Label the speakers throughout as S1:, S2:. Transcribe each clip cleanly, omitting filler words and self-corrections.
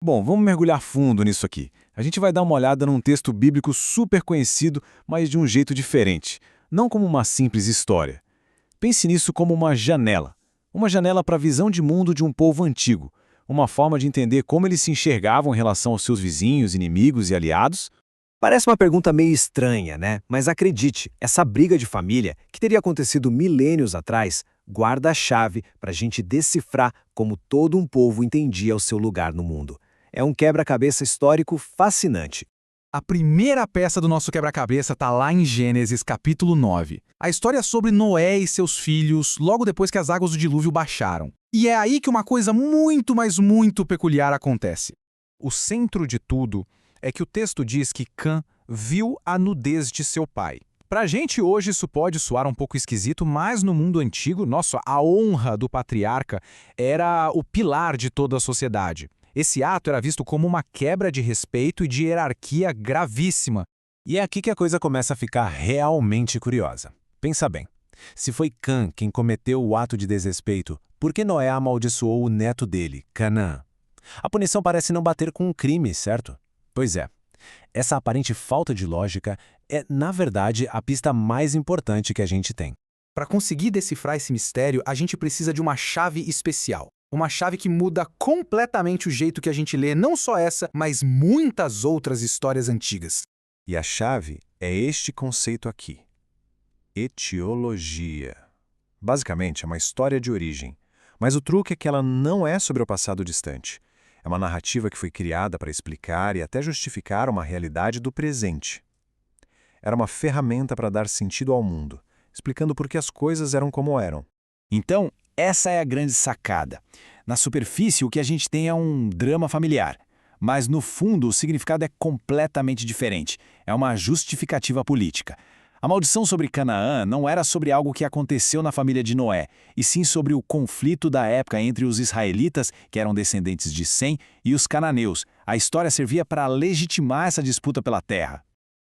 S1: Bom, vamos mergulhar fundo nisso aqui. A gente vai dar uma olhada num texto bíblico super conhecido, mas de um jeito diferente. Não como uma simples história. Pense nisso como uma janela. Uma janela para a visão de mundo de um povo antigo. Uma forma de entender como eles se enxergavam em relação aos seus vizinhos, inimigos e aliados.
S2: Parece uma pergunta meio estranha, né? Mas acredite, essa briga de família, que teria acontecido milênios atrás, guarda a chave para a gente decifrar como todo um povo entendia o seu lugar no mundo. É um quebra-cabeça histórico fascinante.
S3: A primeira peça do nosso quebra-cabeça está lá em Gênesis, capítulo 9. A história é sobre Noé e seus filhos, logo depois que as águas do dilúvio baixaram. E é aí que uma coisa muito, mas muito peculiar acontece. O centro de tudo é que o texto diz que Cã viu a nudez de seu pai. Pra gente hoje isso pode soar um pouco esquisito, mas no mundo antigo, nossa, a honra do patriarca era o pilar de toda a sociedade. Esse ato era visto como uma quebra de respeito e de hierarquia gravíssima.
S1: E é aqui que a coisa começa a ficar realmente curiosa. Pensa bem. Se foi Cã quem cometeu o ato de desrespeito, por que Noé amaldiçoou o neto dele, Canaã? A punição parece não bater com um crime, certo? Pois é. Essa aparente falta de lógica é, na verdade, a pista mais importante que a gente tem.
S3: Para conseguir decifrar esse mistério, a gente precisa de uma chave especial. Uma chave que muda completamente o jeito que a gente lê não só essa, mas muitas outras histórias antigas.
S1: E a chave é este conceito aqui: etiologia. Basicamente, é uma história de origem. Mas o truque é que ela não é sobre o passado distante. É uma narrativa que foi criada para explicar e até justificar uma realidade do presente. Era uma ferramenta para dar sentido ao mundo, explicando por que as coisas eram como eram.
S4: Então, essa é a grande sacada. Na superfície, o que a gente tem é um drama familiar. Mas, no fundo, o significado é completamente diferente. É uma justificativa política. A maldição sobre Canaã não era sobre algo que aconteceu na família de Noé, e sim sobre o conflito da época entre os israelitas, que eram descendentes de Sem, e os cananeus. A história servia para legitimar essa disputa pela terra.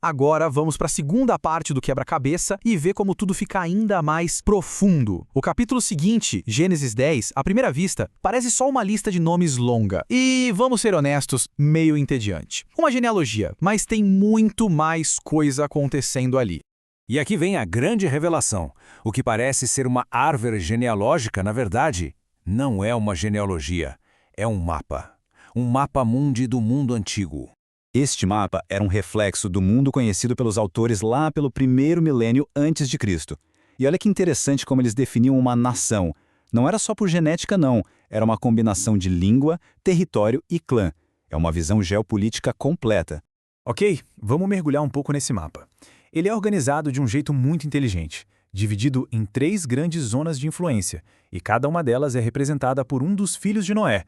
S3: Agora vamos para a segunda parte do quebra-cabeça e ver como tudo fica ainda mais profundo. O capítulo seguinte, Gênesis 10, à primeira vista, parece só uma lista de nomes longa. E, vamos ser honestos, meio entediante. Uma genealogia, mas tem muito mais coisa acontecendo ali.
S1: E aqui vem a grande revelação. O que parece ser uma árvore genealógica, na verdade, não é uma genealogia. É um mapa. Um mapa mundi do mundo antigo.
S5: Este mapa era um reflexo do mundo conhecido pelos autores lá pelo primeiro milênio antes de Cristo. E olha que interessante como eles definiam uma nação. Não era só por genética, não. Era uma combinação de língua, território e clã. É uma visão geopolítica completa.
S6: Ok, vamos mergulhar um pouco nesse mapa. Ele é organizado de um jeito muito inteligente, dividido em 3 grandes zonas de influência, e cada uma delas é representada por um dos filhos de Noé.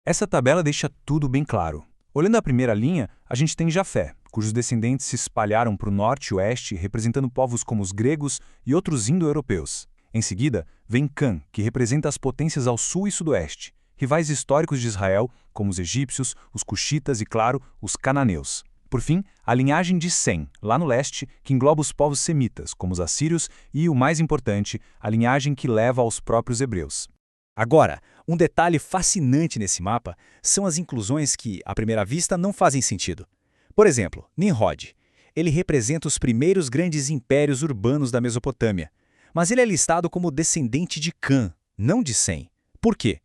S3: Essa tabela deixa tudo bem claro. Olhando a primeira linha, a gente tem Jafé, cujos descendentes se espalharam para o norte e oeste, representando povos como os gregos e outros indo-europeus. Em seguida, vem Cã, que representa as potências ao sul e sudoeste, rivais históricos de Israel, como os egípcios, os cuxitas e, claro, os cananeus. Por fim, a linhagem de Sem, lá no leste, que engloba os povos semitas, como os assírios, e, o mais importante, a linhagem que leva aos próprios hebreus.
S4: Agora, um detalhe fascinante nesse mapa são as inclusões que, à primeira vista, não fazem sentido. Por exemplo, Nimrod. Ele representa os primeiros grandes impérios urbanos da Mesopotâmia, mas ele é listado como descendente de Cã, não de Sem. Por quê?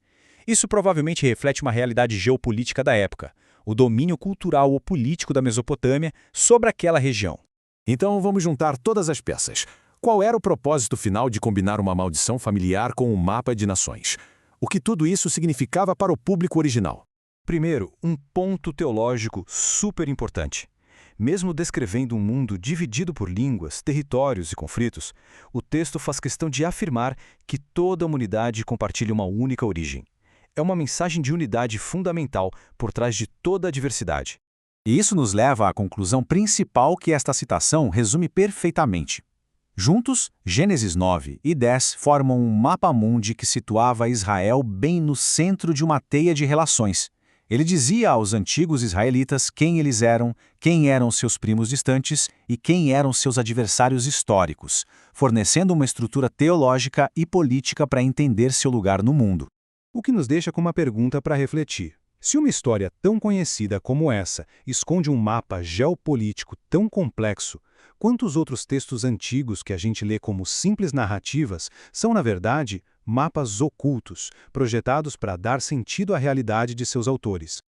S4: Isso provavelmente reflete uma realidade geopolítica da época, o domínio cultural ou político da Mesopotâmia sobre aquela região.
S1: Então vamos juntar todas as peças. Qual era o propósito final de combinar uma maldição familiar com um mapa de nações? O que tudo isso significava para o público original?
S3: Primeiro, um ponto teológico super importante. Mesmo descrevendo um mundo dividido por línguas, territórios e conflitos, o texto faz questão de afirmar que toda a humanidade compartilha uma única origem. É uma mensagem de unidade fundamental por trás de toda a diversidade.
S1: E isso nos leva à conclusão principal que esta citação resume perfeitamente. Juntos, Gênesis 9 e 10 formam um mapa mundi que situava Israel bem no centro de uma teia de relações. Ele dizia aos antigos israelitas quem eram seus primos distantes e quem eram seus adversários históricos, fornecendo uma estrutura teológica e política para entender seu lugar no mundo.
S3: O que nos deixa com uma pergunta para refletir.
S7: Se uma história tão conhecida como essa esconde um mapa geopolítico tão complexo, quantos outros textos antigos que a gente lê como simples narrativas são, na verdade, mapas ocultos, projetados para dar sentido à realidade de seus autores?